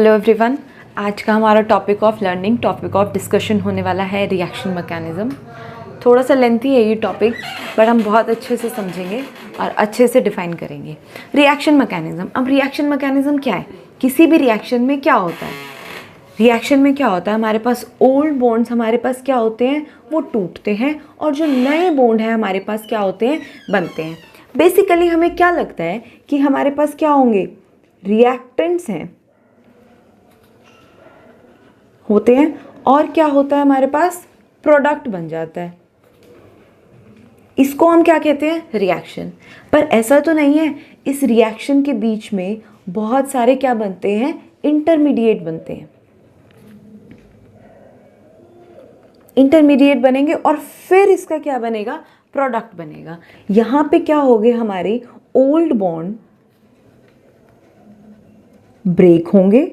Hello everyone. आज का हमारा topic of learning, topic of discussion होने वाला है रिएक्शन मैकेनिज़्म। थोड़ा सा लेंथी है ये टॉपिक, पर हम बहुत अच्छे से समझेंगे और अच्छे से डिफाइन करेंगे रिएक्शन मैकेनिज़्म। अब रिएक्शन मैकेनिज़्म क्या है? किसी भी रिएक्शन में क्या होता है? रिएक्शन में क्या होता है, हमारे पास ओल्ड बॉन्ड्स हमारे पास क्या होते हैं, वो टूटते हैं, और जो नए बॉन्ड हैं हमारे पास क्या होते हैं, बनते हैं। बेसिकली हमें क्या लगता है कि हमारे पास क्या होंगे, रिएक्टेंट्स हैं होते हैं, और क्या होता है हमारे पास, प्रोडक्ट बन जाता है। इसको हम क्या कहते हैं, रिएक्शन। पर ऐसा तो नहीं है, इस रिएक्शन के बीच में बहुत सारे क्या बनते हैं, इंटरमीडिएट बनते हैं। इंटरमीडिएट बनेंगे और फिर इसका क्या बनेगा, प्रोडक्ट बनेगा। यहां पे क्या हो गए, हमारे ओल्ड बॉन्ड ब्रेक होंगे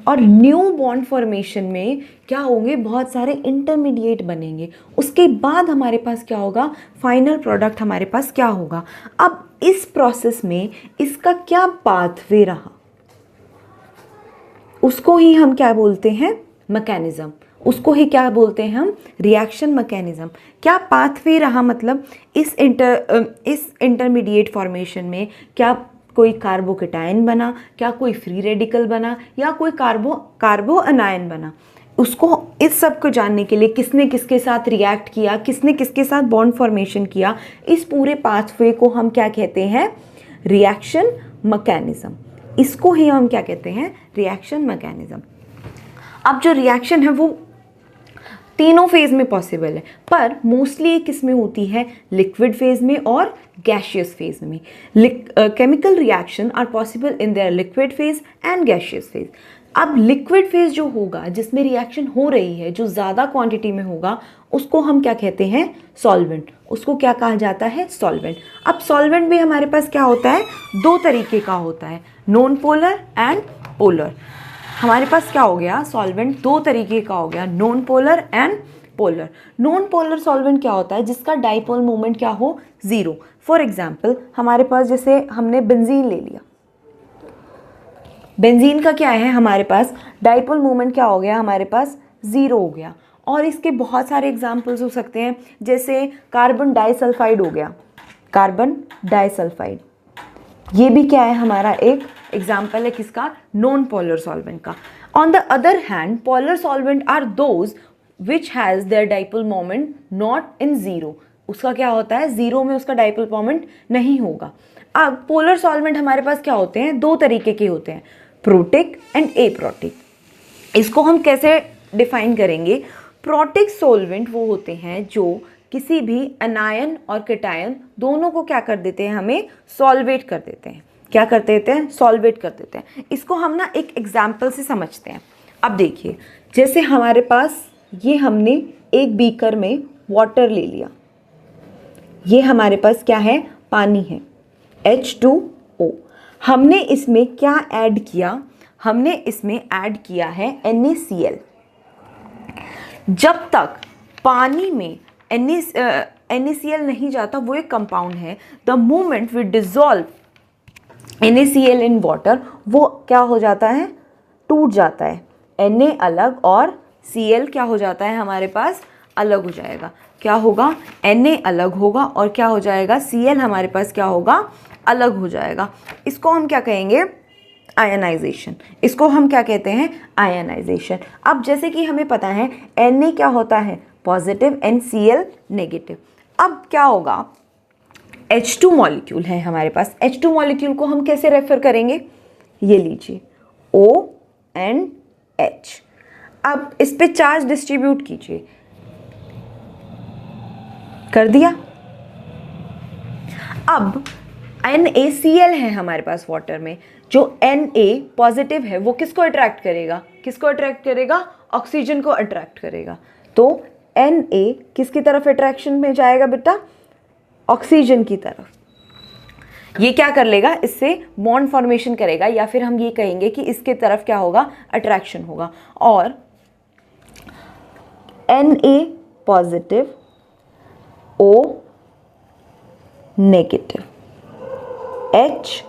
और न्यू बॉन्ड फॉर्मेशन में क्या होंगे, बहुत सारे इंटरमीडिएट बनेंगे। उसके बाद हमारे पास क्या होगा, फाइनल प्रोडक्ट हमारे पास क्या होगा। अब इस प्रोसेस में इसका क्या पाथवे रहा, उसको ही हम क्या बोलते हैं, मैकेनिज्म। उसको ही क्या बोलते हैं हम, रिएक्शन मैकेनिज्म। क्या पाथवे रहा, मतलब इस इंटरमीडिएट फॉर्मेशन में क्या कोई कार्बोकेटायन बना, क्या कोई फ्री रेडिकल बना, या कोई कार्बो अनायन बना। उसको, इस सब को जानने के लिए किसने किसके साथ रिएक्ट किया, किसने किसके साथ बॉन्ड फॉर्मेशन किया, इस पूरे पाथवे को हम क्या कहते हैं, रिएक्शन मैकेनिज्म। इसको ही हम क्या कहते हैं, रिएक्शन मैकेनिज्म। अब जो रिएक्शन है वो तीनों फेज में पॉसिबल है, पर मोस्टली ये किस में होती है, लिक्विड फेज में और गैशियस फेज में। Chemical reaction are possible in their liquid phase and gaseous phase. अब लिक्विड फेज जो होगा, जिसमें रिएक्शन हो रही है, जो ज़्यादा क्वांटिटी में होगा, उसको हम क्या कहते हैं, सॉल्वेंट। उसको क्या कहा जाता है, सॉल्वेंट। अब सॉल्वेंट भी हमारे पास क्या होता है, दो तरीके का होता है, नॉन पोलर एंड पोलर। हमारे पास क्या हो गया, सॉल्वेंट दो तरीके का हो गया, non polar and polar. Non polar solvent क्या होता है, जिसका डाइपोल मोमेंट क्या हो, जीरो। फॉर एग्जाम्पल हमारे पास जैसे हमने बेंजीन ले लिया, बेंजीन का क्या है, हमारे पास डाइपोल मोमेंट क्या हो गया, हमारे पास जीरो हो गया। और इसके बहुत सारे एग्जाम्पल्स हो सकते हैं, जैसे कार्बन डाइसल्फाइड हो गया, कार्बन डाइसल्फाइड, ये भी क्या है, हमारा एक एग्जाम्पल है किसका, नॉन पोलर सॉल्वेंट का। On the other hand, polar solvent are those which has their dipole moment not in zero. उसका क्या होता है, जीरो में उसका डाइपोल मोमेंट नहीं होगा। अब पोलर सॉल्वेंट हमारे पास क्या होते हैं, दो तरीके के होते हैं, प्रोटिक एंड एप्रोटिक। इसको हम कैसे डिफाइन करेंगे, प्रोटिक सॉल्वेंट वो होते हैं जो किसी भी अनायन और कैटायन दोनों को क्या कर देते हैं, हमें सॉल्वेट कर देते हैं। क्या कर देते हैं, सॉल्वेट कर देते हैं। इसको हम ना एक एग्जाम्पल से समझते हैं। अब देखिए, जैसे हमारे पास ये हमने एक बीकर में वाटर ले लिया, ये हमारे पास क्या है, पानी है, H2O। हमने इसमें क्या ऐड किया, हमने इसमें ऐड किया है NaCl। जब तक पानी में NaCl नहीं जाता, वो एक कंपाउंड है, the moment we dissolve NaCl in water, वो क्या हो जाता है, टूट जाता है। Na अलग और Cl क्या हो जाता है, हमारे पास अलग हो जाएगा। क्या होगा, Na अलग होगा और क्या हो जाएगा, Cl हमारे पास क्या होगा, अलग हो जाएगा। इसको हम क्या कहेंगे, आयनाइजेशन। इसको हम क्या कहते हैं, आयनाइजेशन। अब जैसे कि हमें पता है Na क्या होता है, पॉजिटिव, एंड Cl नेगेटिव। अब क्या होगा, H2 मॉलिक्यूल है हमारे पास। H2 मॉलिक्यूल को हम कैसे रेफर करेंगे, ये लीजिए ONH। अब इस पे चार्ज डिस्ट्रीब्यूट कीजिए, कर दिया। अब NaCl है हमारे पास वाटर में, जो Na पॉजिटिव है वो किसको अट्रैक्ट करेगा, किसको अट्रैक्ट करेगा, ऑक्सीजन को अट्रैक्ट करेगा। तो Na किसकी तरफ अट्रैक्शन में जाएगा बेटा, ऑक्सीजन की तरफ। ये क्या कर लेगा, इससे बॉन्ड फॉर्मेशन करेगा, या फिर हम ये कहेंगे कि इसके तरफ क्या होगा, अट्रैक्शन होगा। और Na positive, O negative, H।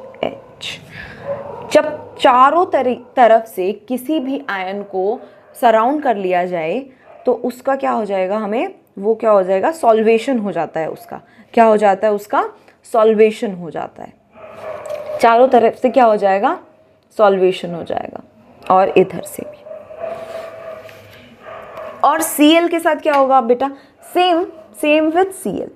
जब चारों तरफ से किसी भी आयन को सराउंड कर लिया जाए तो उसका क्या हो जाएगा, हमें वो क्या हो जाएगा, सॉल्वेशन हो जाता है उसका। क्या हो जाता है उसका, सॉल्वेशन हो जाता है। चारों तरफ से क्या हो जाएगा, सॉल्वेशन हो जाएगा, और इधर से भी। और Cl के साथ क्या होगा बेटा, सेम विथ Cl।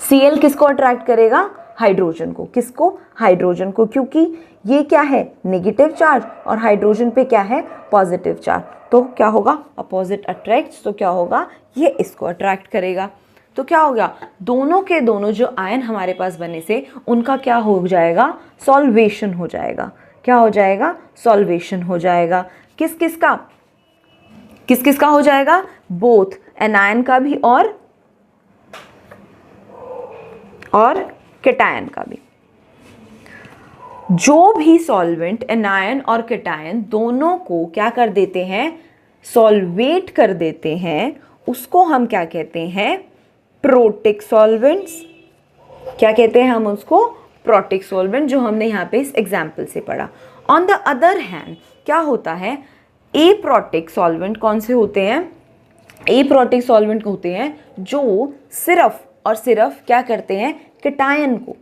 Cl किसको अट्रैक्ट करेगा, हाइड्रोजन को। किसको, हाइड्रोजन को, क्योंकि ये क्या है, नेगेटिव चार्ज, और हाइड्रोजन पे क्या है, पॉजिटिव चार्ज। तो क्या होगा, अपोजिट अट्रैक्ट्स, तो क्या होगा, ये इसको अट्रैक्ट करेगा। तो क्या हो गया, दोनों के दोनों जो आयन हमारे पास बने से उनका क्या हो जाएगा, सॉल्वेशन हो जाएगा। क्या हो जाएगा, सॉल्वेशन हो जाएगा। किस किस का हो जाएगा, बोथ, एनायन का भी और कैटायन का भी। जो भी सॉल्वेंट एनायन और कैटायन दोनों को क्या कर देते हैं, सॉल्वेट कर देते हैं, उसको हम क्या कहते हैं, प्रोटिक सॉल्वेंट्स। क्या कहते हैं हम उसको, प्रोटिक सॉल्वेंट, जो हमने यहाँ पे इस एग्जाम्पल से पढ़ा। ऑन द अदर हैंड क्या होता है, ए प्रोटिक सॉल्वेंट कौन से होते हैं, ए प्रोटिक सॉल्वेंट होते हैं जो सिर्फ और सिर्फ क्या करते हैं, कैटायन को,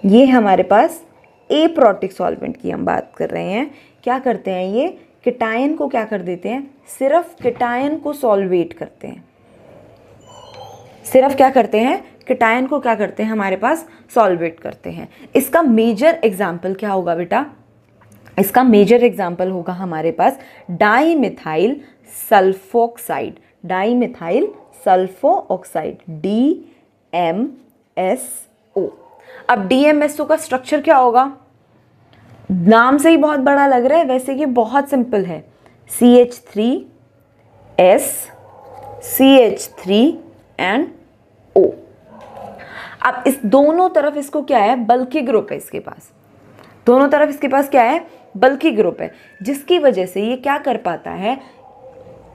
ये हमारे पास ए प्रोटिक सॉल्वेंट की हम बात कर रहे हैं, क्या करते हैं ये, कैटायन को क्या कर देते हैं, सिर्फ कैटायन को सॉल्वेट करते हैं। सिर्फ क्या करते हैं, कैटायन को क्या करते हैं, हमारे पास सॉल्वेट करते हैं। इसका मेजर एग्जाम्पल क्या होगा बेटा, इसका मेजर एग्जाम्पल होगा हमारे पास dimethyl sulfoxide. Dimethyl sulfoxide, DMSO। अब DMSO का स्ट्रक्चर क्या होगा, नाम से ही बहुत बड़ा लग रहा है, वैसे ये बहुत सिंपल है, CH3S CH3 and O। अब इस दोनों तरफ इसको क्या है, बल्कि ग्रुप है इसके पास, दोनों तरफ इसके पास क्या है, बल्कि ग्रुप है, जिसकी वजह से ये क्या कर पाता है,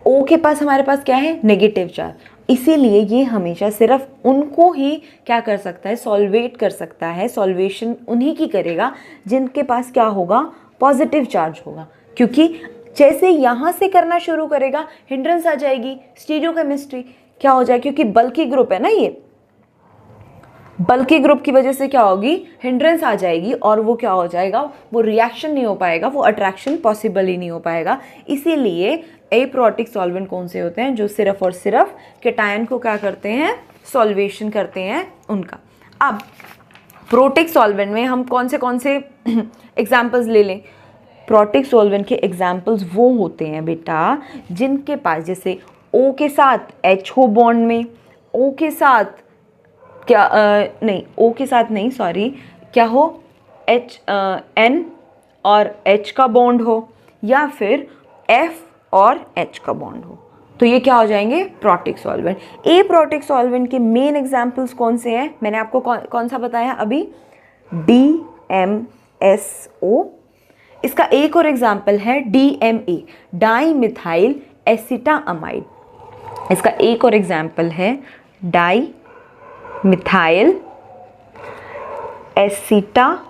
O के पास हमारे पास क्या है, नेगेटिव चार्ज, इसीलिए ये हमेशा सिर्फ उनको ही क्या कर सकता है, सॉल्वेट कर सकता है। सॉल्वेशन उन्हीं की करेगा जिनके पास क्या होगा, पॉजिटिव चार्ज होगा, क्योंकि जैसे यहाँ से करना शुरू करेगा हिंड्रेंस आ जाएगी, स्टीरियोकेमिस्ट्री क्या हो जाए, क्योंकि बल्कि ग्रुप है ना, ये बल्कि ग्रुप की वजह से क्या होगी, हिंड्रेंस आ जाएगी, और वो क्या हो जाएगा, वो रिएक्शन नहीं हो पाएगा, वो अट्रैक्शन पॉसिबल ही नहीं हो पाएगा। इसीलिए एप्रोटिक सॉल्वेंट कौन से होते हैं, जो सिर्फ और सिर्फ कैटायन को क्या करते हैं, सॉल्वेशन करते हैं उनका। अब प्रोटिक सॉल्वेंट में हम कौन से एग्जाम्पल्स ले लें, प्रोटिक सॉल्वेंट के एग्जाम्पल्स वो होते हैं बेटा जिनके पास, जैसे O के साथ H हो बॉन्ड में, O के साथ क्या नहीं, O के साथ नहीं, सॉरी, क्या हो, N और H का बॉन्ड हो, या फिर F और H का बॉन्ड हो, तो ये क्या हो जाएंगे, प्रोटिक सॉल्वेंट। ए प्रोटिक सॉल्वेंट के मेन एग्जाम्पल्स कौन से हैं, मैंने आपको कौन सा बताया अभी, DMSO। इसका एक और एग्जाम्पल है DMA, डाईमिथाइल एसिटामाइड। इसका एक और एग्जाम्पल है डाईमिथाइल एसिटामाइड,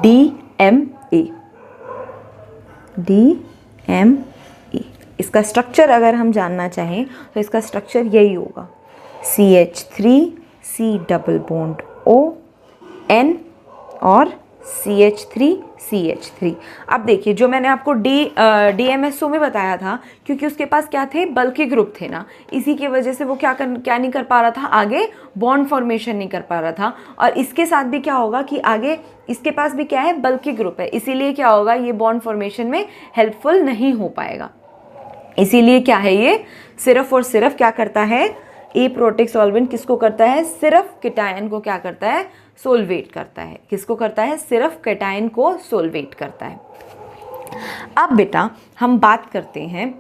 DMA। इसका स्ट्रक्चर अगर हम जानना चाहें तो इसका स्ट्रक्चर यही होगा, CH3C double bond O N और CH3CH3। अब देखिए, जो मैंने आपको DMSO में बताया था, क्योंकि उसके पास क्या थे, बल्कि ग्रुप थे ना, इसी की वजह से वो क्या नहीं कर पा रहा था, आगे बॉन्ड फॉर्मेशन नहीं कर पा रहा था। और इसके साथ भी क्या होगा कि आगे इसके पास भी क्या है, बल्कि ग्रुप है, इसीलिए क्या होगा, ये बॉन्ड फॉर्मेशन में हेल्पफुल नहीं हो पाएगा। इसीलिए क्या है, ये सिर्फ और सिर्फ क्या करता है, ए प्रोटिक सॉल्वेंट किसको करता है, सिर्फ कैटायन को क्या करता है, सोलवेट करता है। किसको करता है, सिर्फ कैटायन को सोलवेट करता है। अब बेटा हम बात करते हैं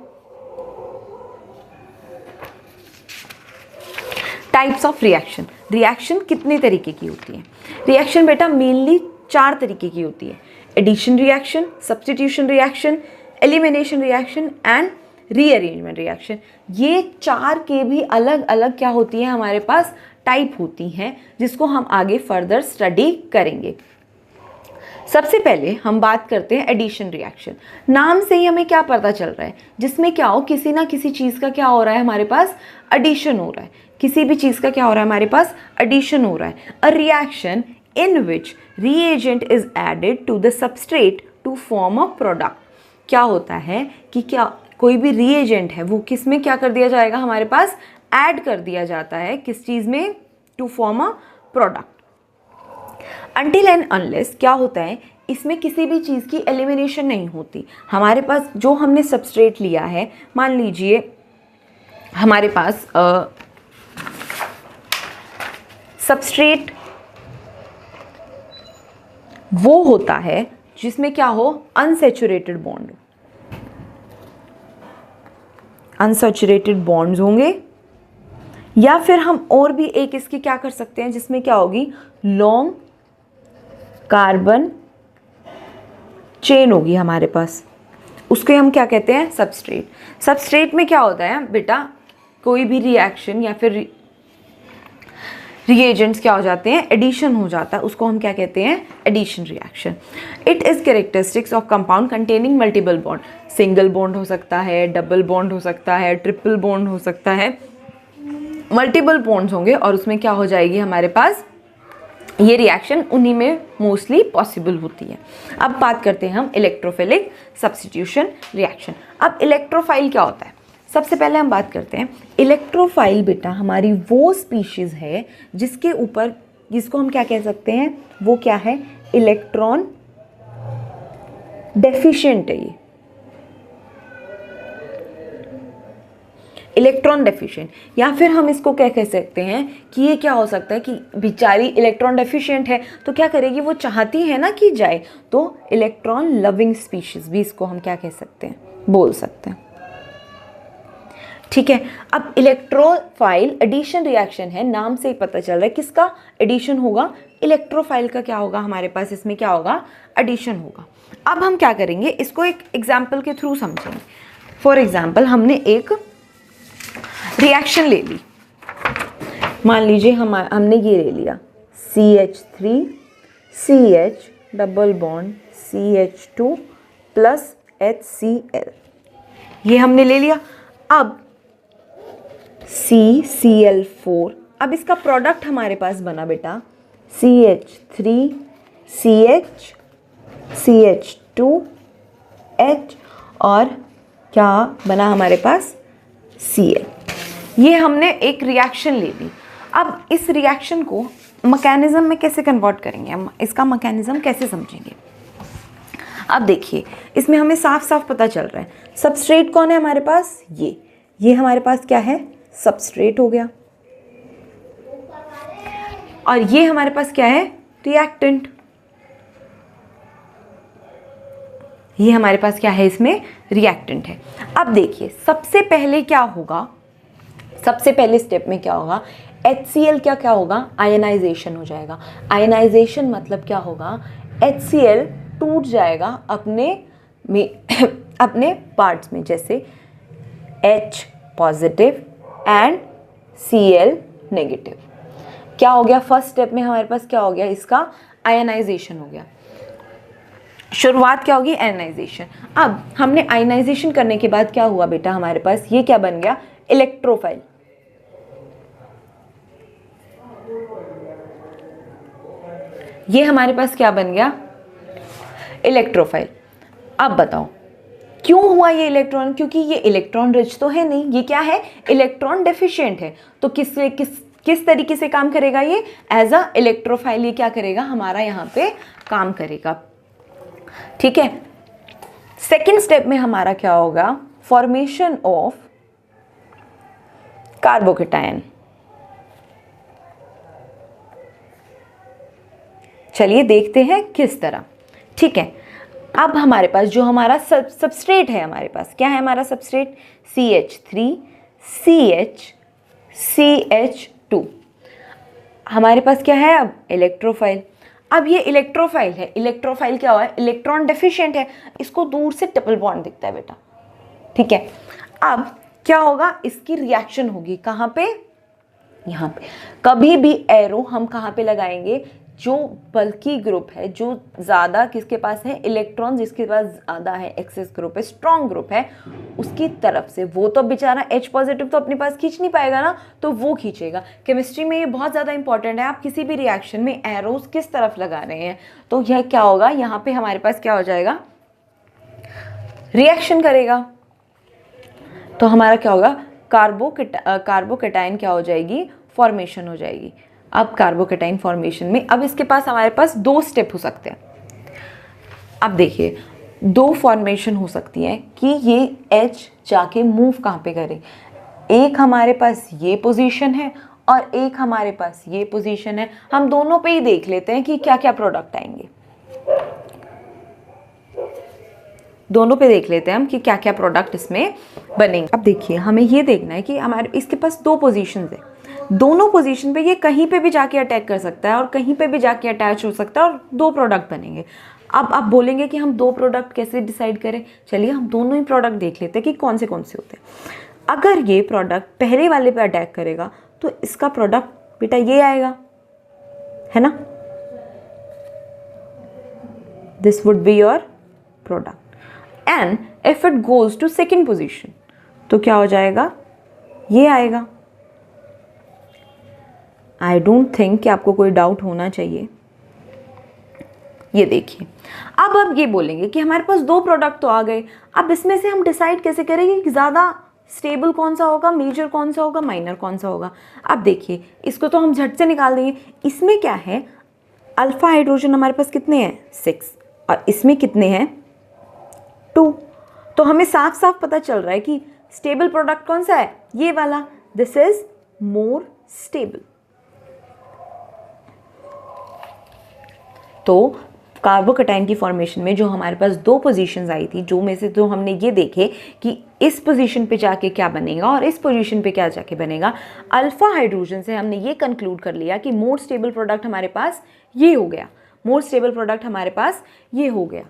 टाइप्स ऑफ रिएक्शन। रिएक्शन कितने तरीके की होती है, रिएक्शन बेटा मेनली 4 तरीके की होती है, addition reaction, substitution reaction, elimination reaction and rearrangement reaction. ये 4 के भी अलग अलग क्या होती है, हमारे पास टाइप होती हैं, जिसको हम आगे फर्दर स्टडी करेंगे। सबसे पहले हम बात करते हैं एडिशन रिएक्शन। नाम से ही हमें क्या पता चल रहा है, जिसमें क्या हो, किसी ना किसी चीज़ का क्या हो रहा है, हमारे पास एडिशन हो रहा है। किसी भी चीज़ का क्या हो रहा है, हमारे पास एडिशन हो रहा है। A reaction in which reagent is added to the substrate to form a product। क्या होता है कि क्या कोई भी reagent है वो किस में क्या कर दिया जाएगा, हमारे पास ऐड कर दिया जाता है, किस चीज़ में, to form a product। Until and unless क्या होता है, इसमें किसी भी चीज़ की एलिमिनेशन नहीं होती। हमारे पास जो हमने सबस्ट्रेट लिया है, मान लीजिए हमारे पास सबस्ट्रेट वो होता है जिसमें क्या हो, अनसैचुरेटेड बॉन्ड, अनसैचुरेटेड बॉन्ड्स होंगे, या फिर हम और भी एक इसकी क्या कर सकते हैं, जिसमें क्या होगी, लॉन्ग कार्बन चेन होगी हमारे पास, उसके हम क्या कहते हैं, सबस्ट्रेट। सबस्ट्रेट में क्या होता है बेटा, कोई भी रिएक्शन या फिर रिएजेंट्स क्या हो जाते हैं, एडिशन हो जाता है, उसको हम क्या कहते हैं, addition reaction. It is characteristics of compound containing multiple bond. Single bond हो सकता है, डबल बॉन्ड हो सकता है, ट्रिपल बॉन्ड हो सकता है, मल्टीपल बॉन्ड्स होंगे और उसमें क्या हो जाएगी हमारे पास, ये रिएक्शन उन्हीं में मोस्टली पॉसिबल होती है। अब बात करते हैं हम इलेक्ट्रोफिलिक सब्स्टिट्यूशन रिएक्शन। अब इलेक्ट्रोफाइल क्या होता है, सबसे पहले हम बात करते हैं इलेक्ट्रोफाइल। बेटा हमारी वो स्पीशीज़ है जिसके ऊपर, जिसको हम क्या कह सकते हैं, वो क्या है, इलेक्ट्रॉन डेफिशिएंट है। ये इलेक्ट्रॉन डेफिशिएंट, या फिर हम इसको क्या कह सकते हैं कि ये क्या हो सकता है कि बेचारी इलेक्ट्रॉन डेफिशिएंट है तो क्या करेगी, वो चाहती है ना कि जाए, तो इलेक्ट्रॉन लविंग स्पीशीज भी इसको हम क्या कह सकते हैं, बोल सकते हैं। ठीक है, अब इलेक्ट्रोफाइल एडिशन रिएक्शन है, नाम से ही पता चल रहा है किसका एडिशन होगा, इलेक्ट्रोफाइल का क्या होगा, हमारे पास इसमें क्या होगा, एडिशन होगा। अब हम क्या करेंगे, इसको एक एग्जाम्पल के थ्रू समझेंगे। फॉर एग्जाम्पल हमने एक रिएक्शन ले ली, मान लीजिए हमने ये ले लिया CH3 CH double bond CH2 plus HCl, ये हमने ले लिया। अब CCl4, अब इसका प्रोडक्ट हमारे पास बना बेटा CH3 CH CH2 H और क्या बना हमारे पास Cl। ये हमने एक रिएक्शन ले ली। अब इस रिएक्शन को मैकेनिज्म में कैसे कन्वर्ट करेंगे, हम इसका मैकेनिज्म कैसे समझेंगे। अब देखिए इसमें हमें साफ साफ पता चल रहा है, सबस्ट्रेट कौन है हमारे पास, ये हमारे पास क्या है, सबस्ट्रेट हो गया, और ये हमारे पास क्या है, रिएक्टेंट। ये हमारे पास क्या है, इसमें रिएक्टेंट है। अब देखिए सबसे पहले क्या होगा, सबसे पहले स्टेप में क्या होगा, HCl क्या होगा, आयनाइजेशन हो जाएगा। आयनाइजेशन मतलब क्या होगा, HCl टूट जाएगा अपने में अपने पार्ट्स में, जैसे H positive and Cl negative. क्या हो गया, फर्स्ट स्टेप में हमारे पास क्या हो गया, इसका आयनाइजेशन हो गया। शुरुआत क्या होगी, आयनाइजेशन। अब हमने आयनाइजेशन करने के बाद क्या हुआ बेटा, हमारे पास ये क्या बन गया, इलेक्ट्रोफाइल। ये हमारे पास क्या बन गया, इलेक्ट्रोफाइल। अब बताओ क्यों हुआ ये इलेक्ट्रॉन, क्योंकि ये इलेक्ट्रॉन रिच तो है नहीं, ये क्या है, इलेक्ट्रॉन डेफिशिएंट है। तो किस तरीके से काम करेगा, ये एज अ इलेक्ट्रोफाइल, ये क्या करेगा, हमारा यहाँ पे काम करेगा। ठीक है, सेकेंड स्टेप में हमारा क्या होगा, फॉर्मेशन ऑफ कार्बोकेटायन। चलिए देखते हैं किस तरह। ठीक है, अब हमारे पास जो हमारा सबस्ट्रेट है, हमारे पास क्या है, हमारा सबस्ट्रेट CH3 CH CH2, हमारे पास क्या है, अब इलेक्ट्रोफाइल। अब ये इलेक्ट्रोफाइल है, इलेक्ट्रोफाइल क्या हुआ है, इलेक्ट्रॉन डेफिशिएंट है, इसको दूर से ट्रिपल बॉन्ड दिखता है बेटा। ठीक है, अब क्या होगा, इसकी रिएक्शन होगी कहाँ पे, यहाँ पे। कभी भी एरो हम कहाँ पे लगाएंगे, जो बल्की ग्रुप है, जो ज़्यादा किसके पास है, इलेक्ट्रॉन जिसके पास ज़्यादा है, एक्सेस ग्रुप है, स्ट्रॉन्ग ग्रुप है, उसकी तरफ से वो तो बेचारा H पॉजिटिव तो अपने पास खींच नहीं पाएगा ना, तो वो खींचेगा। केमिस्ट्री में ये बहुत ज़्यादा इंपॉर्टेंट है, आप किसी भी रिएक्शन में एरोज किस तरफ लगा रहे हैं। तो यह क्या होगा, यहाँ पे हमारे पास क्या हो जाएगा, रिएक्शन करेगा। तो हमारा क्या होगा, कार्बोकैटायन क्या हो जाएगी, फॉर्मेशन हो जाएगी। अब कार्बोकैटायन फॉर्मेशन में अब इसके पास हमारे पास 2 स्टेप हो सकते हैं। अब देखिए 2 फॉर्मेशन हो सकती है कि ये H जाके मूव कहाँ पे करे। एक हमारे पास ये पोजीशन है और एक हमारे पास ये पोजीशन है। हम दोनों पे ही देख लेते हैं कि क्या क्या प्रोडक्ट आएंगे, दोनों पे देख लेते हैं हम कि क्या क्या प्रोडक्ट इसमें बनेंगे। अब देखिए हमें ये देखना है कि हमारे इसके पास 2 पोजीशंस है, दोनों पोजीशन पे ये कहीं पे भी जाके अटैक कर सकता है और कहीं पे भी जाके अटैच हो सकता है और 2 प्रोडक्ट बनेंगे। अब आप बोलेंगे कि हम 2 प्रोडक्ट कैसे डिसाइड करें, चलिए हम दोनों ही प्रोडक्ट देख लेते हैं कि कौन से होते हैं। अगर ये प्रोडक्ट पहले वाले पे अटैक करेगा तो इसका प्रोडक्ट बेटा ये आएगा, है ना, this would be your product. And if it goes to second position तो क्या हो जाएगा, ये आएगा। आई डोंट थिंक कि आपको कोई डाउट होना चाहिए। ये देखिए अब ये बोलेंगे कि हमारे पास 2 प्रोडक्ट तो आ गए, अब इसमें से हम डिसाइड कैसे करेंगे कि ज़्यादा स्टेबल कौन सा होगा, मेजर कौन सा होगा, माइनर कौन सा होगा। अब देखिए इसको तो हम झट से निकाल देंगे। इसमें क्या है, अल्फा हाइड्रोजन हमारे पास कितने हैं, 6, और इसमें कितने हैं, 2। तो हमें साफ साफ पता चल रहा है कि स्टेबल प्रोडक्ट कौन सा है, ये वाला, दिस इज मोर स्टेबल। तो कार्बोकैटायन की फॉर्मेशन में जो हमारे पास 2 पोजीशंस आई थी, जो में से तो हमने ये देखे कि इस पोजीशन पे जाके क्या बनेगा और इस पोजीशन पे क्या जाके बनेगा। अल्फा हाइड्रोजन से हमने ये कंक्लूड कर लिया कि मोर स्टेबल प्रोडक्ट हमारे पास ये हो गया, मोर स्टेबल प्रोडक्ट हमारे पास ये हो गया।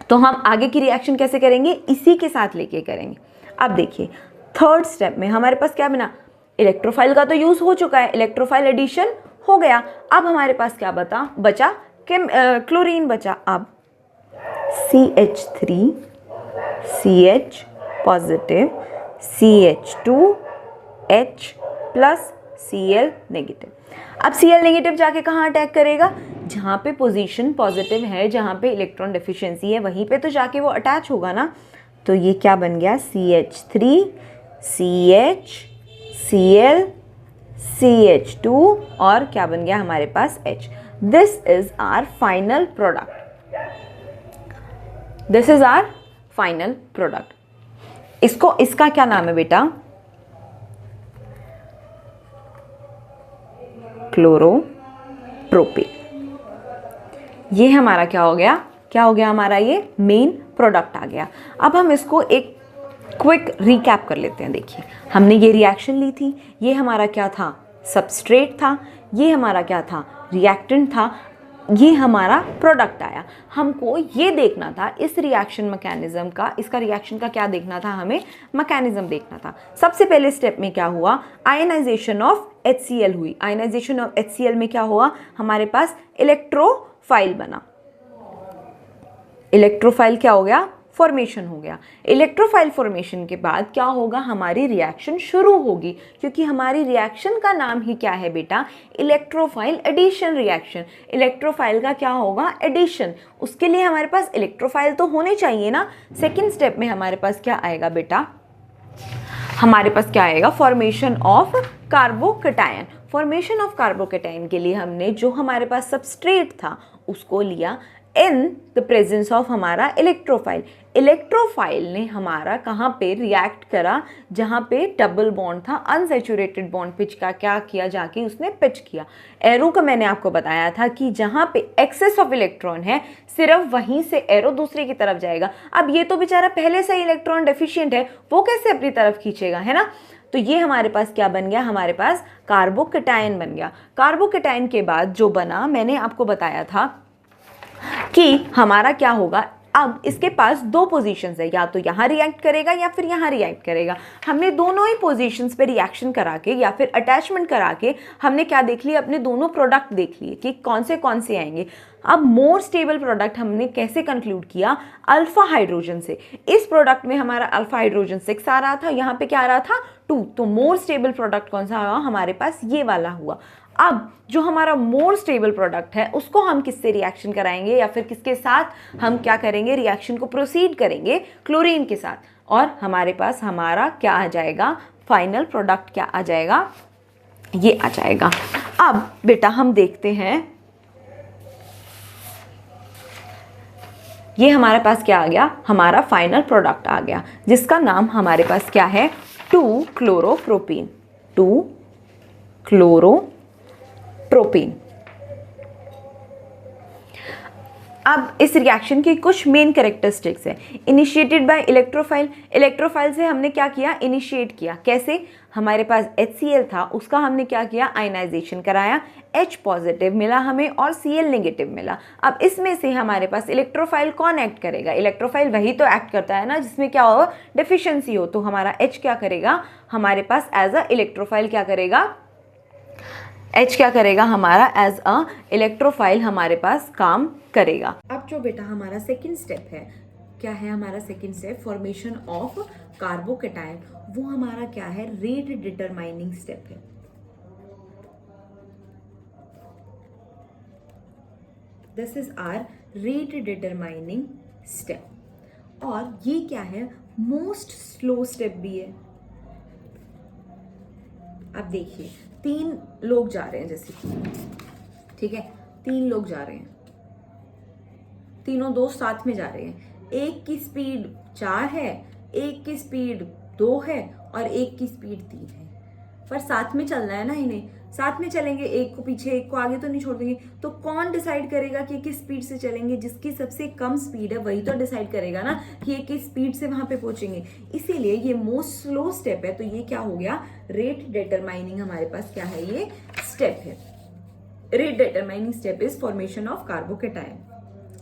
तो हम आगे की रिएक्शन कैसे करेंगे, इसी के साथ लेके करेंगे। अब देखिए थर्ड स्टेप में हमारे पास क्या बना, इलेक्ट्रोफाइल का तो यूज हो चुका है, इलेक्ट्रोफाइल एडिशन हो गया। अब हमारे पास क्या बचा, क्लोरीन बचा। अब CH3 CH positive CH2 H plus Cl negative. अब Cl नेगेटिव जाके कहाँ अटैक करेगा, जहाँ पे पोजीशन पॉजिटिव है, जहाँ पे इलेक्ट्रॉन डेफिशिएंसी है, वहीं पे तो जाके वो अटैच होगा ना। तो ये क्या बन गया, CH3 CH Cl CH2 और क्या बन गया हमारे पास H। This is our final product, this is our final product. इसका क्या नाम है बेटा, क्लोरोप्रोपेन। ये हमारा क्या हो गया हमारा ये मेन प्रोडक्ट आ गया। अब हम इसको एक क्विक रिकैप कर लेते हैं। देखिए हमने ये रिएक्शन ली थी, ये हमारा क्या था, सबस्ट्रेट था, ये हमारा क्या था, रिएक्टेंट था, ये हमारा प्रोडक्ट आया। हमको ये देखना था इस रिएक्शन मैकेनिज्म का, इसका रिएक्शन का क्या देखना था, हमें मैकेनिज्म देखना था। सबसे पहले स्टेप में क्या हुआ, आयनाइजेशन ऑफ HCl हुई। आयनाइजेशन ऑफ HCl में क्या हुआ, हमारे पास इलेक्ट्रोफाइल बना। इलेक्ट्रोफाइल क्या हो गया, फॉर्मेशन हो गया। इलेक्ट्रोफाइल फॉर्मेशन के बाद क्या होगा, हमारी रिएक्शन शुरू होगी, क्योंकि हमारी रिएक्शन का नाम ही क्या है बेटा, इलेक्ट्रोफाइल एडिशन रिएक्शन। इलेक्ट्रोफाइल का क्या होगा, एडिशन। उसके लिए हमारे पास इलेक्ट्रोफाइल तो होने चाहिए ना। सेकेंड स्टेप में हमारे पास क्या आएगा बेटा, हमारे पास क्या आएगा, formation of carbocation. Formation of carbocation के लिए हमने जो हमारे पास सबस्ट्रेट था उसको लिया इन द प्रेजेंस ऑफ हमारा इलेक्ट्रोफाइल। इलेक्ट्रोफाइल ने हमारा कहाँ पे रिएक्ट करा, जहाँ पे डबल बॉन्ड था, अनसैचुरेटेड बॉन्ड पिच का क्या किया, जाके उसने पिच किया। एरो का मैंने आपको बताया था कि जहाँ पे एक्सेस ऑफ इलेक्ट्रॉन है सिर्फ वहीं से एरो दूसरे की तरफ जाएगा। अब ये तो बेचारा पहले से इलेक्ट्रॉन डेफिशिएंट है, वो कैसे अपनी तरफ खींचेगा, है ना। तो ये हमारे पास क्या बन गया, हमारे पास कार्बोकैटायन बन गया। कार्बोकैटायन के बाद जो बना, मैंने आपको बताया था कि हमारा क्या होगा, अब इसके पास दो पोजीशंस है, या तो यहाँ रिएक्ट करेगा या फिर यहाँ रिएक्ट करेगा। हमने दोनों ही पोजीशंस पे रिएक्शन करा के या फिर अटैचमेंट करा के हमने क्या देख लिया, अपने दोनों प्रोडक्ट देख लिए कि कौन से आएंगे। अब मोर स्टेबल प्रोडक्ट हमने कैसे कंक्लूड किया, अल्फा हाइड्रोजन से। इस प्रोडक्ट में हमारा अल्फा हाइड्रोजन 6 आ रहा था, यहाँ पे क्या आ रहा था 2, तो मोर स्टेबल प्रोडक्ट कौन सा हुआ हमारे पास, ये वाला हुआ। अब जो हमारा मोर स्टेबल प्रोडक्ट है उसको हम किससे रिएक्शन कराएंगे या फिर किसके साथ हम क्या करेंगे, रिएक्शन को प्रोसीड करेंगे क्लोरीन के साथ, और हमारे पास हमारा क्या आ जाएगा, फाइनल प्रोडक्ट क्या आ जाएगा, ये आ जाएगा। अब बेटा हम देखते हैं, ये हमारे पास क्या आ गया, हमारा फाइनल प्रोडक्ट आ गया, जिसका नाम हमारे पास क्या है, 2-क्लोरोप्रोपीन। 2-क्लोरोप्रोपीन। अब इस रिएक्शन की कुछ मेन कैरेक्टरिस्टिक्स है। इनिशिएटेड बाय इलेक्ट्रोफाइल, इलेक्ट्रोफाइल से हमने क्या किया, इनिशिएट किया। कैसे, हमारे पास HCl था, उसका हमने क्या किया, आयनाइजेशन कराया, H पॉजिटिव मिला हमें और Cl नेगेटिव मिला। अब इसमें से हमारे पास इलेक्ट्रोफाइल कौन एक्ट करेगा, इलेक्ट्रोफाइल वही तो एक्ट करता है ना जिसमें क्या हो, डेफिशिएंसी हो। तो हमारा H क्या करेगा, हमारे पास एज अ इलेक्ट्रोफाइल क्या करेगा, H क्या करेगा, हमारा एज अ इलेक्ट्रोफाइल हमारे पास काम करेगा। अब जो बेटा हमारा सेकंड स्टेप है, क्या है हमारा second step, formation of carbocation, वो हमारा क्या है, रेट डिटरमाइनिंग स्टेप है। This is hour rate determining step, और ये क्या है, मोस्ट स्लो स्टेप भी है। अब देखिए 3 लोग जा रहे हैं जैसे, ठीक है, 3 लोग जा रहे हैं, तीनों दोस्त साथ में जा रहे हैं। एक की स्पीड 4 है, एक की स्पीड 2 है और एक की स्पीड 3 है, पर साथ में चलना है ना इन्हें, साथ में चलेंगे, एक को पीछे एक को आगे तो नहीं छोड़ देंगे। तो कौन डिसाइड करेगा कि किस स्पीड से चलेंगे, जिसकी सबसे कम स्पीड है वही तो डिसाइड करेगा ना कि ये किस स्पीड से वहां पे पहुंचेंगे। इसीलिए ये मोस्ट स्लो स्टेप है, तो ये क्या हो गया, रेट डिटरमाइनिंग हमारे पास क्या है, ये स्टेप है। Rate determining step is formation of carbocation.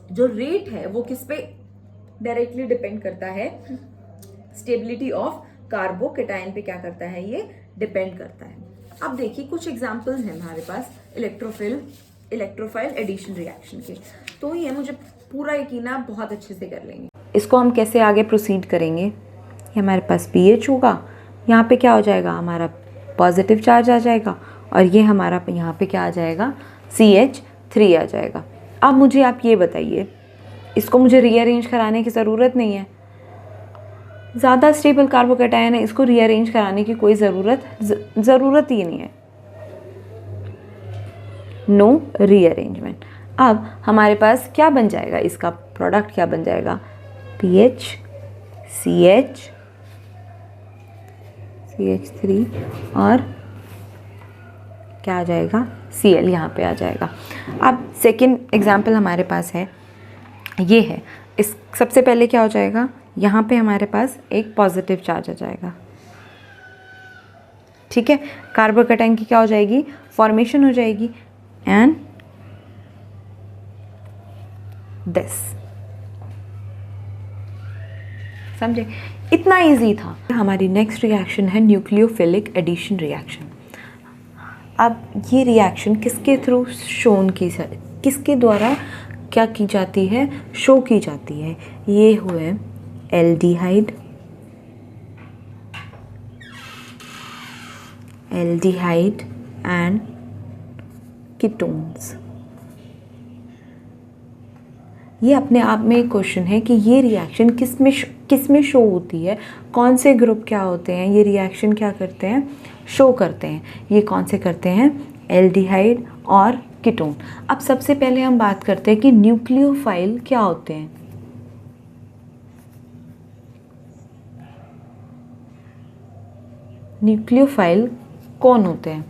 जो रेट है वो किस पे डायरेक्टली डिपेंड करता है, स्टेबिलिटी ऑफ कार्बोकेटायन पे क्या करता है, ये डिपेंड करता है। अब देखिए कुछ एग्जांपल्स हैं हमारे पास इलेक्ट्रोफाइल एडिशन रिएक्शन के, तो ये मुझे पूरा यकीन है आप बहुत अच्छे से कर लेंगे। इसको हम कैसे आगे प्रोसीड करेंगे, ये हमारे पास पीएच होगा, यहाँ पे क्या हो जाएगा, हमारा पॉजिटिव चार्ज आ जाएगा, और ये हमारा यहाँ पे क्या आ जाएगा, CH3 आ जाएगा। अब मुझे आप ये बताइए, इसको मुझे रीअरेंज कराने की ज़रूरत नहीं है, ज़्यादा स्टेबल कार्बोकेटायन है, इसको रीअरेंज कराने की कोई ज़रूरत ही नहीं है, नो रीअरेंजमेंट। अब हमारे पास क्या बन जाएगा, इसका प्रोडक्ट क्या बन जाएगा, PH CH3 और क्या आ जाएगा, Cl यहाँ पे आ जाएगा। अब सेकंड एग्जाम्पल हमारे पास है, ये है, इस सबसे पहले क्या हो जाएगा, यहाँ पे हमारे पास एक पॉजिटिव चार्ज आ जाएगा, ठीक है, कार्बोकेटायन की क्या हो जाएगी, फॉर्मेशन हो जाएगी, एंड दिस, समझे, इतना इजी था। हमारी नेक्स्ट रिएक्शन है न्यूक्लियोफिलिक एडिशन रिएक्शन। अब ये रिएक्शन किसके थ्रू शोन की, किसके द्वारा क्या की जाती है, शो की जाती है, ये हुए एल्डिहाइड एंड कीटोन्स। ये अपने आप में एक क्वेश्चन है कि ये रिएक्शन किस में शो होती है, कौन से ग्रुप क्या होते हैं, ये रिएक्शन क्या करते हैं, शो करते हैं, ये कौन से करते हैं, एल्डिहाइड और कीटोन। अब सबसे पहले हम बात करते हैं कि न्यूक्लियोफाइल क्या होते हैं। न्यूक्लियोफाइल कौन होते हैं,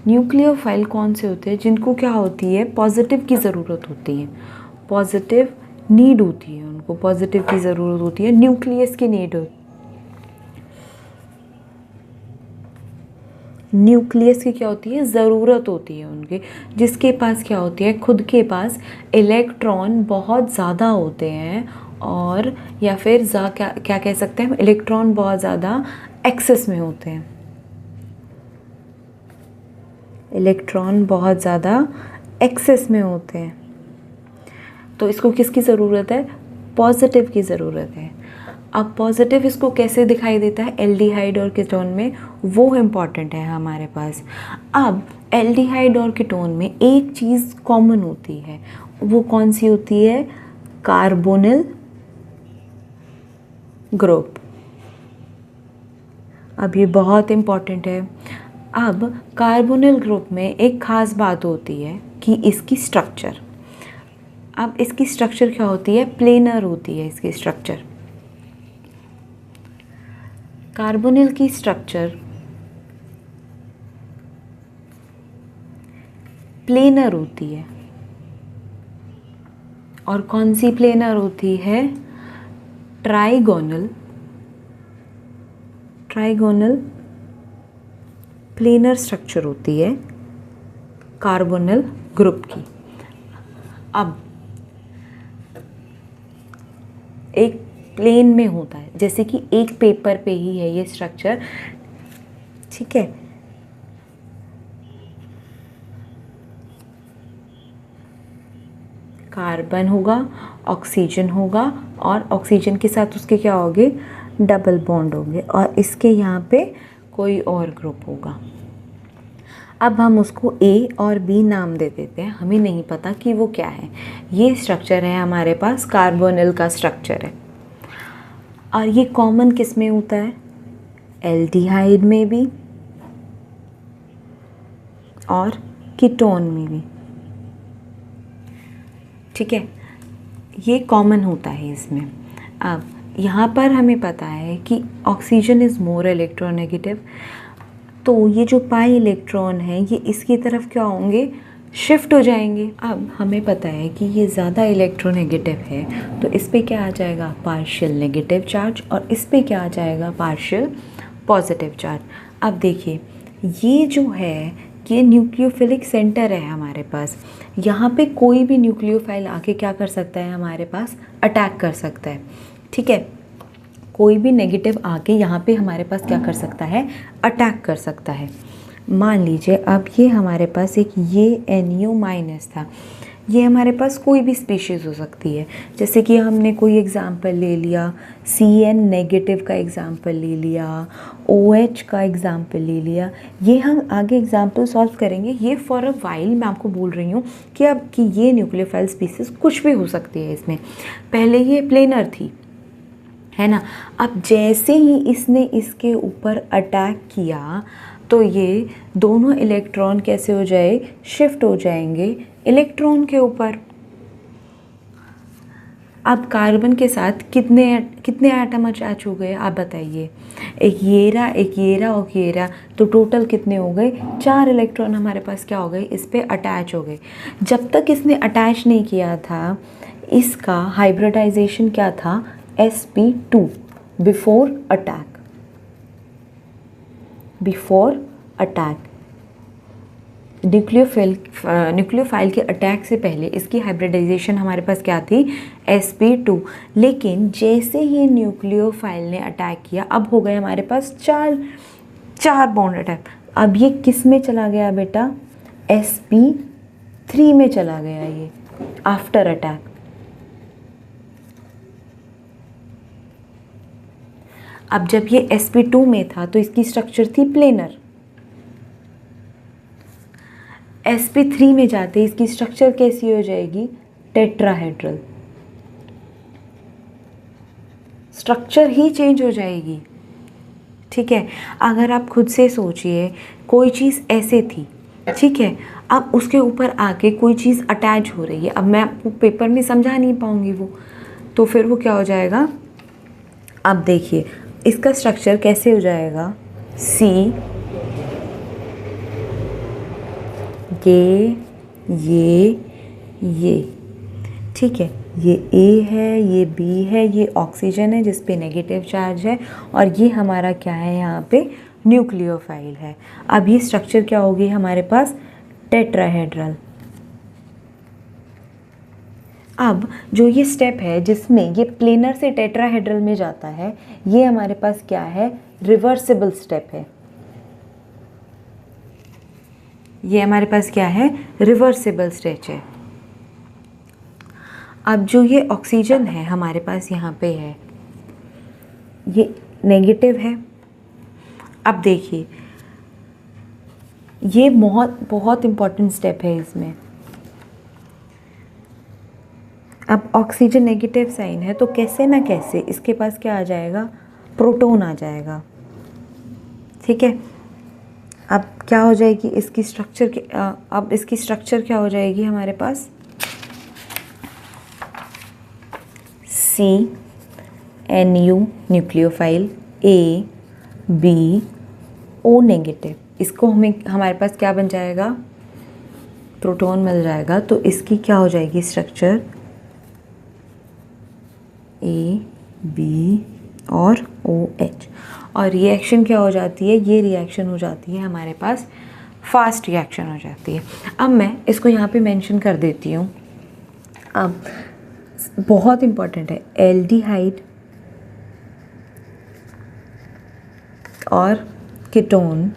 न्यूक्लियोफाइल कौन से होते हैं, जिनको क्या होती है, पॉजिटिव की ज़रूरत होती है, पॉजिटिव नीड होती है, उनको पॉजिटिव की ज़रूरत होती है, न्यूक्लियस की नीड होती है, न्यूक्लियस की क्या होती है, ज़रूरत होती है उनके, जिसके पास क्या होती है, खुद के पास इलेक्ट्रॉन बहुत ज़्यादा होते हैं और या फिर क्या क्या कह सकते हैं, इलेक्ट्रॉन बहुत ज़्यादा एक्सेस में होते हैं, इलेक्ट्रॉन बहुत ज़्यादा एक्सेस में होते हैं, तो इसको किसकी ज़रूरत है, पॉजिटिव की ज़रूरत है। अब पॉजिटिव इसको कैसे दिखाई देता है एल्डिहाइड और कीटोन में, वो इम्पॉर्टेंट है हमारे पास। अब एल्डिहाइड और कीटोन में एक चीज़ कॉमन होती है, वो कौन सी होती है, कार्बोनिल ग्रुप। अब ये बहुत इम्पॉर्टेंट है। अब कार्बोनिल ग्रुप में एक ख़ास बात होती है कि इसकी स्ट्रक्चर, अब इसकी स्ट्रक्चर क्या होती है, प्लेनर होती है इसकी स्ट्रक्चर। कार्बोनिल की स्ट्रक्चर प्लेनर होती है, और कौन सी प्लेनर होती है, ट्राइगोनल प्लेनर स्ट्रक्चर होती है कार्बोनिल ग्रुप की। अब एक प्लेन में होता है, जैसे कि एक पेपर पे ही है ये स्ट्रक्चर, ठीक है। कार्बन होगा, ऑक्सीजन होगा, और ऑक्सीजन के साथ उसके क्या होंगे, डबल बॉन्ड होंगे, और इसके यहाँ पे कोई और ग्रुप होगा। अब हम उसको ए और बी नाम दे देते हैं, हमें नहीं पता कि वो क्या है। ये स्ट्रक्चर है हमारे पास, कार्बोनिल का स्ट्रक्चर है, और ये कॉमन किस में होता है, एल्डिहाइड में भी और कीटोन में भी, ठीक है, ये कॉमन होता है इसमें। अब यहाँ पर हमें पता है कि ऑक्सीजन इज़ मोर इलेक्ट्रोनेगेटिव, तो ये जो पाई इलेक्ट्रॉन है ये इसकी तरफ क्या होंगे, शिफ्ट हो जाएंगे। अब हमें पता है कि ये ज़्यादा इलेक्ट्रोनेगेटिव है, तो इस पे क्या आ जाएगा, पार्शियल नेगेटिव चार्ज, और इस पे क्या आ जाएगा, पार्शियल पॉजिटिव चार्ज। अब देखिए ये जो है, ये न्यूक्लियोफिलिक सेंटर है हमारे पास, यहाँ पे कोई भी न्यूक्लियोफाइल आके क्या कर सकता है, हमारे पास अटैक कर सकता है, ठीक है। कोई भी नेगेटिव आके यहाँ पे हमारे पास क्या कर सकता है, अटैक कर सकता है। मान लीजिए अब ये हमारे पास एक ये NO माइनस था, ये हमारे पास कोई भी स्पीशीज़ हो सकती है, जैसे कि हमने कोई एग्ज़ाम्पल ले लिया, CN नेगेटिव का एग्ज़ाम्पल ले लिया, OH का एग्ज़ाम्पल ले लिया, ये हम आगे एग्ज़ाम्पल सॉल्व करेंगे। ये फॉर अ वाइल मैं आपको बोल रही हूँ कि अब कि ये न्यूक्लियोफाइल स्पीसीज़ कुछ भी हो सकती है इसमें। पहले ये प्लेनर थी, है ना, अब जैसे ही इसने इसके ऊपर अटैक किया तो ये दोनों इलेक्ट्रॉन कैसे हो जाए, शिफ्ट हो जाएंगे इलेक्ट्रॉन के ऊपर। अब कार्बन के साथ कितने एटम अटैच हो गए, आप बताइए, एक ये रहा, एक ये रहा और ये रहा, तो टोटल कितने हो गए, 4 इलेक्ट्रॉन हमारे पास क्या हो गए, इस पे अटैच हो गए। जब तक इसने अटैच नहीं किया था, इसका हाइब्रिडाइजेशन क्या था, sp2 बिफोर अटैक। न्यूक्लियोफाइल के अटैक से पहले इसकी हाइब्रिडाइजेशन हमारे पास क्या थी, sp2। लेकिन जैसे ही न्यूक्लियोफाइल ने अटैक किया, अब हो गए हमारे पास चार बॉन्ड अटैक। अब ये किस में चला गया बेटा, sp3 में चला गया ये आफ्टर अटैक। अब जब ये sp2 में था तो इसकी स्ट्रक्चर थी प्लेनर, sp3 में जाते इसकी स्ट्रक्चर कैसी हो जाएगी, टेट्राहेड्रल, स्ट्रक्चर ही चेंज हो जाएगी, ठीक है। अगर आप खुद से सोचिए, कोई चीज़ ऐसे थी, ठीक है, अब उसके ऊपर आके कोई चीज़ अटैच हो रही है, अब मैं आपको पेपर में समझा नहीं पाऊंगी वो, तो फिर वो क्या हो जाएगा। अब देखिए इसका स्ट्रक्चर कैसे हो जाएगा, C, ये ठीक है, ये A है, ये B है, ये ऑक्सीजन है जिस पे नेगेटिव चार्ज है, और ये हमारा क्या है, यहाँ पे न्यूक्लियोफाइल है। अब ये स्ट्रक्चर क्या होगी हमारे पास, टेट्राहेड्रल। अब जो ये स्टेप है जिसमें ये प्लेनर से टेट्राहेड्रल में जाता है, ये हमारे पास क्या है, रिवर्सिबल स्टेप है। ये हमारे पास क्या है, रिवर्सिबल स्टेप है। अब जो ये ऑक्सीजन है हमारे पास यहाँ पे है, ये नेगेटिव है। अब देखिए ये बहुत बहुत इम्पॉर्टेंट स्टेप है इसमें। अब ऑक्सीजन नेगेटिव साइन है तो कैसे ना कैसे इसके पास क्या आ जाएगा, प्रोटॉन आ जाएगा। ठीक है, अब क्या हो जाएगी इसकी स्ट्रक्चर के, अब इसकी स्ट्रक्चर क्या हो जाएगी हमारे पास, CNU न्यूक्लियोफाइल ABO नेगेटिव, इसको हमारे पास क्या बन जाएगा, प्रोटॉन मिल जाएगा। तो इसकी क्या हो जाएगी स्ट्रक्चर, AB और OH, और रिएक्शन क्या हो जाती है, ये रिएक्शन हो जाती है हमारे पास फास्ट रिएक्शन हो जाती है। अब मैं इसको यहाँ पे मेंशन कर देती हूँ। अब बहुत इम्पॉर्टेंट है, एल्डिहाइड और कीटोन,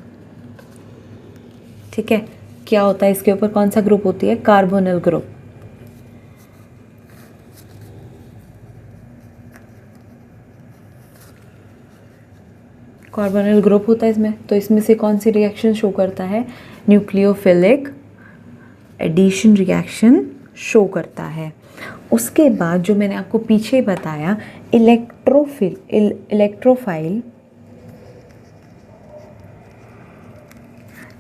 ठीक है, क्या होता है इसके ऊपर कौन सा ग्रुप होती है, कार्बोनिल ग्रुप। कार्बोनिल ग्रुप होता है इसमें, तो इसमें से कौन सी रिएक्शन शो करता है, न्यूक्लियोफिलिक एडिशन रिएक्शन शो करता है। उसके बाद जो मैंने आपको पीछे बताया, इलेक्ट्रोफाइल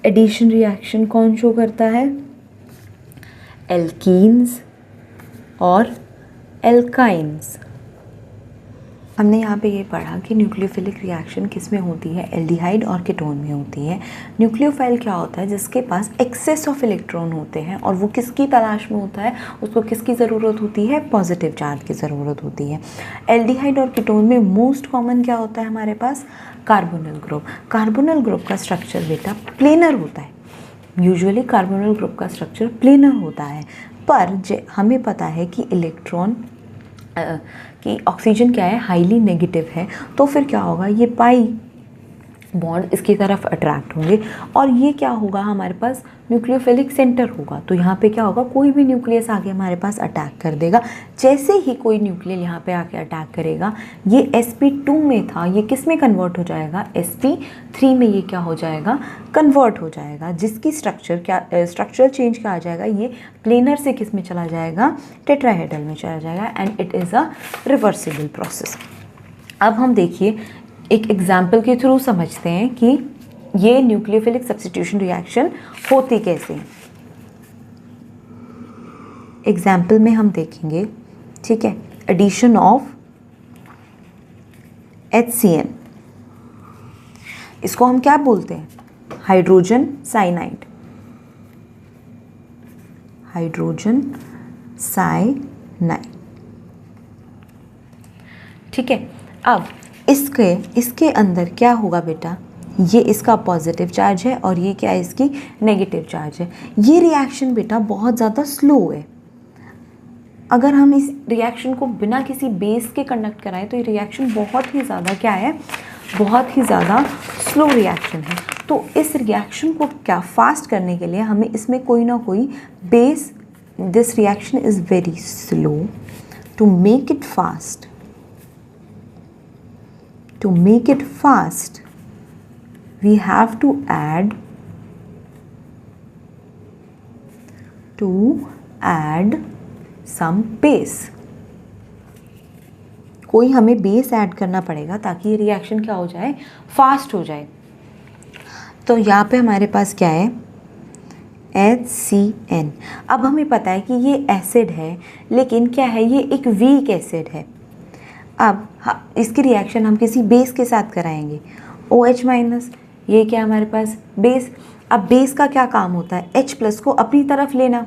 एडिशन रिएक्शन कौन शो करता है, एल्कीन्स और एल्काइन्स। हमने यहाँ पे ये पढ़ा कि न्यूक्लियोफिलिक रिएक्शन किस में होती है, एल्डिहाइड और कीटोन में होती है। न्यूक्लियोफाइल क्या होता है, जिसके पास एक्सेस ऑफ इलेक्ट्रॉन होते हैं, और वो किसकी तलाश में होता है, उसको किसकी ज़रूरत होती है, पॉजिटिव चार्ज की ज़रूरत होती है। एल्डिहाइड और कीटोन में मोस्ट कॉमन क्या होता है हमारे पास, कार्बोनिल ग्रुप। कार्बोनिल ग्रुप का स्ट्रक्चर बेटा प्लेनर होता है, यूजुअली कार्बोनिल ग्रुप का स्ट्रक्चर प्लेनर होता है, पर हमें पता है कि इलेक्ट्रॉन कि ऑक्सीजन क्या है, हाईली नेगेटिव है, तो फिर क्या होगा, ये पाई बॉन्ड इसकी तरफ अट्रैक्ट होंगे, और ये क्या होगा हमारे पास, न्यूक्लियोफिलिक सेंटर होगा। तो यहाँ पे क्या होगा, कोई भी न्यूक्लियस आके हमारे पास अटैक कर देगा। जैसे ही कोई न्यूक्लियस यहाँ पे आके अटैक करेगा, ये sp2 में था, ये किस में कन्वर्ट हो जाएगा, sp3 में ये क्या हो जाएगा, कन्वर्ट हो जाएगा, जिसकी स्ट्रक्चरल चेंज क्या आ जाएगा, ये प्लेनर से किस में चला जाएगा, टेट्राहेड्रल में चला जाएगा, and it is a reversible process. अब हम देखिए एक एग्जाम्पल के थ्रू समझते हैं कि ये न्यूक्लियोफिलिक सब्स्टिट्यूशन रिएक्शन होती कैसे है। एग्जाम्पल में हम देखेंगे, ठीक है, एडिशन ऑफ HCN, इसको हम क्या बोलते हैं, हाइड्रोजन साइनाइड, हाइड्रोजन साइनाइड, ठीक है। अब इसके अंदर क्या होगा बेटा, ये इसका पॉजिटिव चार्ज है और ये क्या है, इसकी नेगेटिव चार्ज है। ये रिएक्शन बेटा बहुत ज़्यादा स्लो है। अगर हम इस रिएक्शन को बिना किसी बेस के कंडक्ट कराएं तो ये रिएक्शन बहुत ही ज़्यादा क्या है, बहुत ही ज़्यादा स्लो रिएक्शन है। तो इस रिएक्शन को क्या फास्ट करने के लिए हमें इसमें कोई ना कोई base, this reaction is very slow, to make it fast, to make it fast we have to add some base, कोई हमें बेस ऐड करना पड़ेगा ताकि ये रिएक्शन क्या हो जाए, फास्ट हो जाए। तो यहाँ पे हमारे पास क्या है, HCN। अब हमें पता है कि ये एसिड है, लेकिन क्या है, ये एक वीक एसिड है। अब इसकी रिएक्शन हम किसी बेस के साथ कराएंगे, OH-, ये क्या हमारे पास बेस। अब बेस का क्या काम होता है, H+ को अपनी तरफ लेना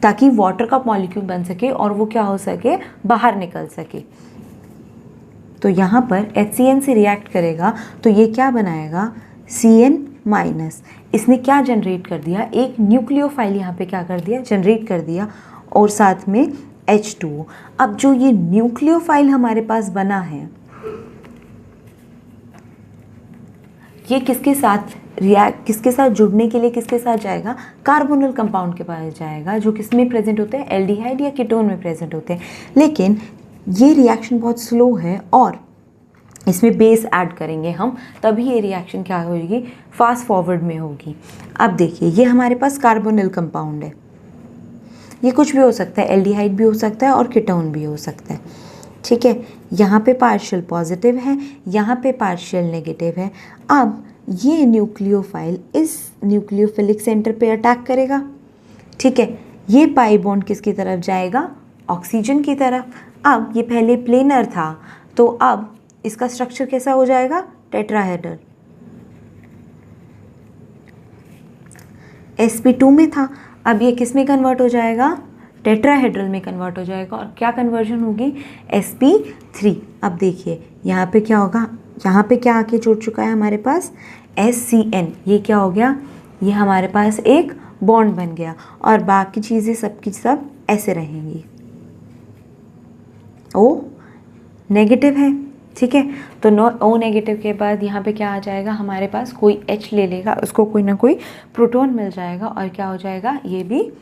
ताकि वाटर का मॉलिक्यूल बन सके और वो क्या हो सके, बाहर निकल सके। तो यहाँ पर HCN से रिएक्ट करेगा तो ये क्या बनाएगा, CN-। इसने क्या जनरेट कर दिया, एक न्यूक्लियोफाइल यहाँ पे क्या कर दिया, जनरेट कर दिया, और साथ में H2O। अब जो ये न्यूक्लियोफाइल हमारे पास बना है, ये किसके साथ जुड़ने के लिए किसके साथ जाएगा? कार्बोनिल कंपाउंड के पास जाएगा, जो किस में प्रेजेंट होते हैं? एल्डिहाइड या कीटोन में प्रेजेंट होते हैं। लेकिन ये रिएक्शन बहुत स्लो है और इसमें बेस ऐड करेंगे हम, तभी ये रिएक्शन क्या होगी? फास्ट फॉरवर्ड में होगी। अब देखिए, ये हमारे पास कार्बोनिल कंपाउंड है, ये कुछ भी हो सकता है, एल्डिहाइड भी हो सकता है और कीटोन भी हो सकता है, ठीक है। यहाँ पे पार्शियल पॉजिटिव है, यहाँ पे पार्शियल नेगेटिव है। अब ये न्यूक्लियोफाइल इस न्यूक्लियोफिलिक सेंटर पे अटैक करेगा, ठीक है। ये पाई बॉन्ड किसकी तरफ जाएगा? ऑक्सीजन की तरफ। अब ये पहले प्लेनर था, तो अब इसका स्ट्रक्चर कैसा हो जाएगा? टेट्राहेड्रल। sp2 में था, अब ये किस में कन्वर्ट हो जाएगा? टेट्राहेड्रल में कन्वर्ट हो जाएगा। और क्या कन्वर्जन होगी? sp3। अब देखिए यहाँ पे क्या होगा? यहाँ पे क्या आके जुड़ चुका है हमारे पास? SCN। ये क्या हो गया? ये हमारे पास एक बॉन्ड बन गया और बाकी चीज़ें सबकी सब ऐसे रहेंगी। O नेगेटिव है, ठीक है। तो O नेगेटिव के बाद यहाँ पे क्या आ जाएगा? हमारे पास कोई H ले लेगा, उसको कोई ना कोई प्रोटॉन मिल जाएगा और क्या हो जाएगा? ये भी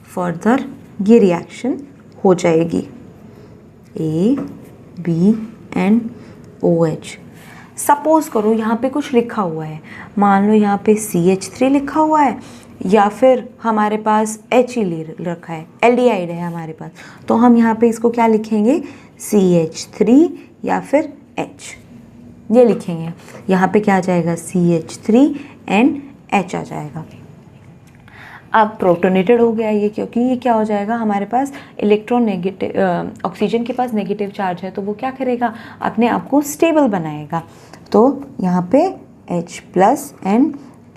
फर्दर ये रिएक्शन हो जाएगी, ABNOH। सपोज करो यहाँ पे कुछ लिखा हुआ है, मान लो यहाँ पे CH3 लिखा हुआ है या फिर हमारे पास H ही ले रखा है, एल्डिहाइड है हमारे पास, तो हम यहाँ पे इसको क्या लिखेंगे? CH3 या फिर H, ये लिखेंगे। यहाँ पे क्या आ जाएगा? CH3NH आ जाएगा। अब प्रोटोनेटेड हो गया ये, क्योंकि ये क्या हो जाएगा? हमारे पास इलेक्ट्रॉन नेगेटिव, ऑक्सीजन के पास नेगेटिव चार्ज है, तो वो क्या करेगा? अपने आप को स्टेबल बनाएगा। तो यहाँ पे H+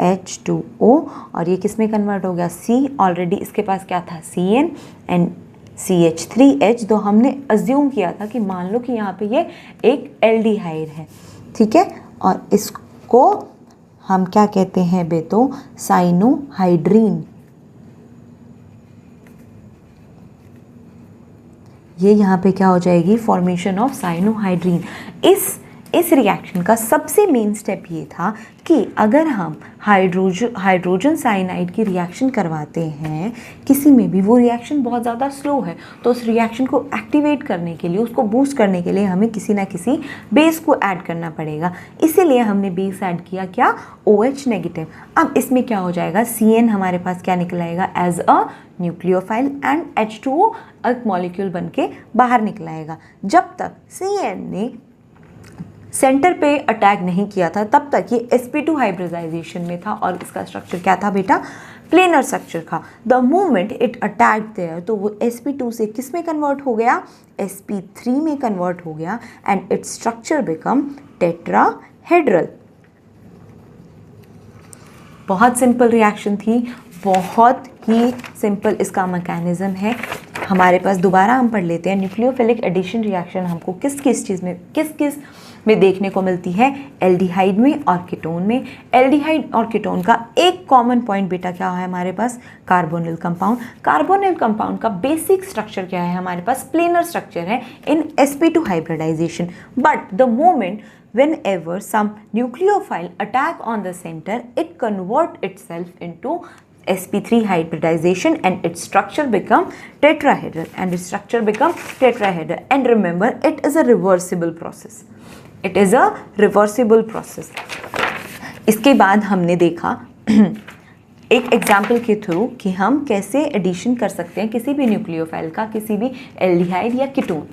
H2O और ये किस में कन्वर्ट हो गया? C। ऑलरेडी इसके पास क्या था? CN and CH3H। तो हमने अज्यूम किया था कि मान लो कि यहाँ पे ये एक एल्डिहाइड है, ठीक है। और इसको हम क्या कहते हैं बेटो? साइनोहाइड्रीन। ये यहाँ पे क्या हो जाएगी? Formation of cyanohydrin. इस रिएक्शन का सबसे मेन स्टेप ये था कि अगर हम हाइड्रोजन साइनाइड की रिएक्शन करवाते हैं किसी में भी, वो रिएक्शन बहुत ज़्यादा स्लो है, तो उस रिएक्शन को एक्टिवेट करने के लिए, उसको बूस्ट करने के लिए हमें किसी ना किसी बेस को ऐड करना पड़ेगा। इसीलिए हमने बेस ऐड किया, क्या? OH negative. अब इसमें क्या हो जाएगा? CN हमारे पास क्या निकल आएगा? As a nucleophile and H2O एक मॉलिक्यूल बन के बाहर निकल आएगा। जब तक CN ने सेंटर पे अटैक नहीं किया था, तब तक ये sp2 हाइब्रिडाइजेशन में था और इसका स्ट्रक्चर क्या था बेटा? प्लेनर स्ट्रक्चर था। The moment it attack there, तो वो sp2 से किस में कन्वर्ट हो गया? sp3 में कन्वर्ट हो गया and its structure become tetrahedral. बहुत सिंपल रिएक्शन थी, बहुत ही सिंपल इसका मैकेनिज्म है। हमारे पास दोबारा हम पढ़ लेते हैं, न्यूक्लियोफिलिक एडिशन रिएक्शन हमको किस किस में देखने को मिलती है? एल्डिहाइड में और कीटोन में। एल्डिहाइड और कीटोन का एक कॉमन पॉइंट बेटा क्या है हमारे पास? Carbonyl compound. कार्बोनिल कंपाउंड का बेसिक स्ट्रक्चर क्या है हमारे पास? प्लेनर स्ट्रक्चर है इन sp2 hybridization, but the moment whenever some nucleophile attack on the center, it convert itself into sp3 hybridization and its structure become tetrahedral, and remember, it is a reversible process. It is a reversible process. इसके बाद हमने देखा एक example के through कि हम कैसे addition कर सकते हैं किसी भी न्यूक्लियोफाइल का किसी भी एल्डिहाइड या कीटोन।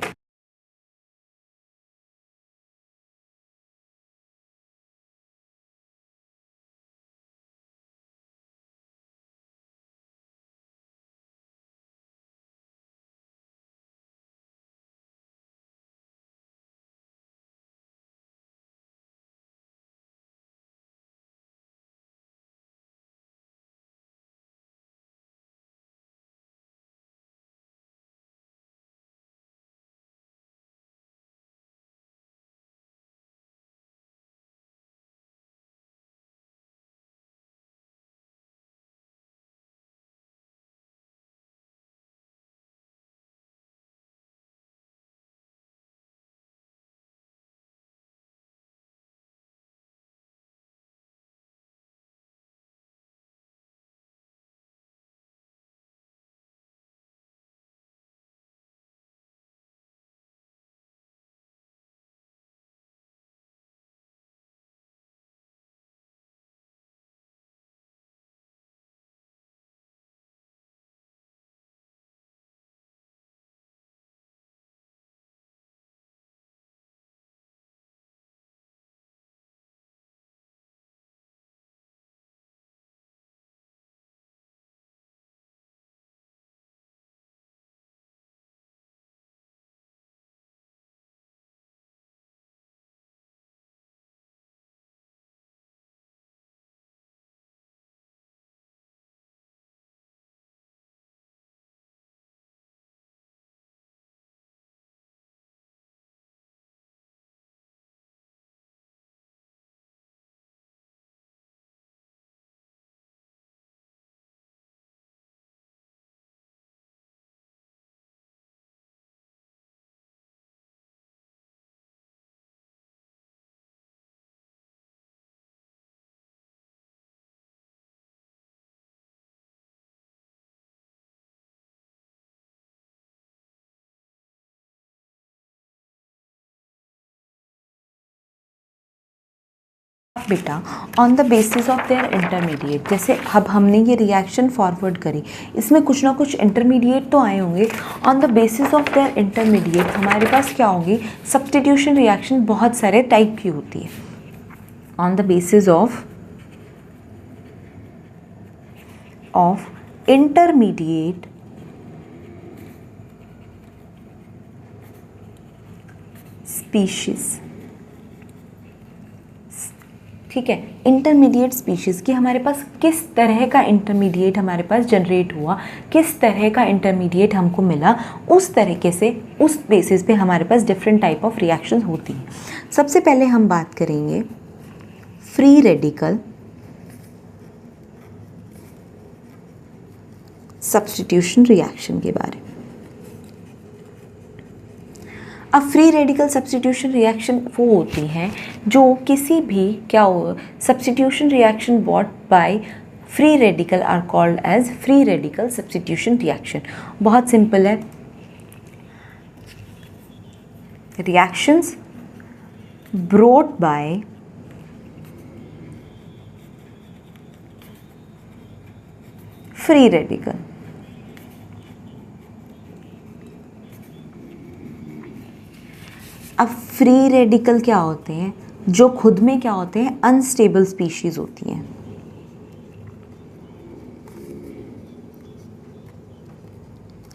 बेटा on the basis of their intermediate, जैसे अब हमने ये रिएक्शन फॉरवर्ड करी, इसमें कुछ ना कुछ इंटरमीडिएट तो आए होंगे। On the basis of their intermediate हमारे पास क्या होगी, सब्स्टिट्यूशन रिएक्शन बहुत सारे टाइप की होती है। On the basis of intermediate species, ठीक है, इंटरमीडिएट स्पीशीज़ की हमारे पास किस तरह का इंटरमीडिएट हमारे पास जनरेट हुआ, किस तरह का इंटरमीडिएट हमको मिला, उस तरीके से उस बेसिस पे हमारे पास डिफरेंट टाइप ऑफ रिएक्शंस होती हैं। सबसे पहले हम बात करेंगे फ्री रेडिकल सब्स्टिट्यूशन रिएक्शन के बारे में। अब फ्री रेडिकल सब्स्टिट्यूशन रिएक्शन वो होती हैं जो किसी भी क्या हो, substitution reaction brought by free radical are called as free radical substitution reaction. बहुत सिंपल है, reactions brought by free radical. अब फ्री रेडिकल क्या होते हैं, जो खुद में क्या होते हैं, अनस्टेबल स्पीशीज होती हैं।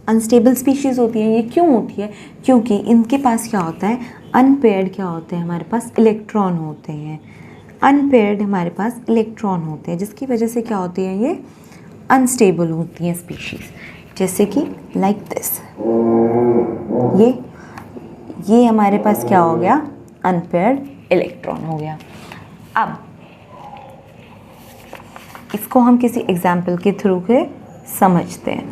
अनस्टेबल स्पीशीज होती हैं, ये क्यों होती है, क्योंकि इनके पास क्या होता है, अनपेयर्ड क्या होते हैं, हमारे पास इलेक्ट्रॉन होते हैं। अनपेयर्ड हमारे पास इलेक्ट्रॉन होते हैं, जिसकी वजह से क्या होती है, ये अनस्टेबल होती हैं स्पीशीज, जैसे कि लाइक दिस। ये हमारे पास क्या हो गया, अनपेयर्ड इलेक्ट्रॉन हो गया। अब इसको हम किसी एग्जाम्पल के थ्रू के समझते हैं।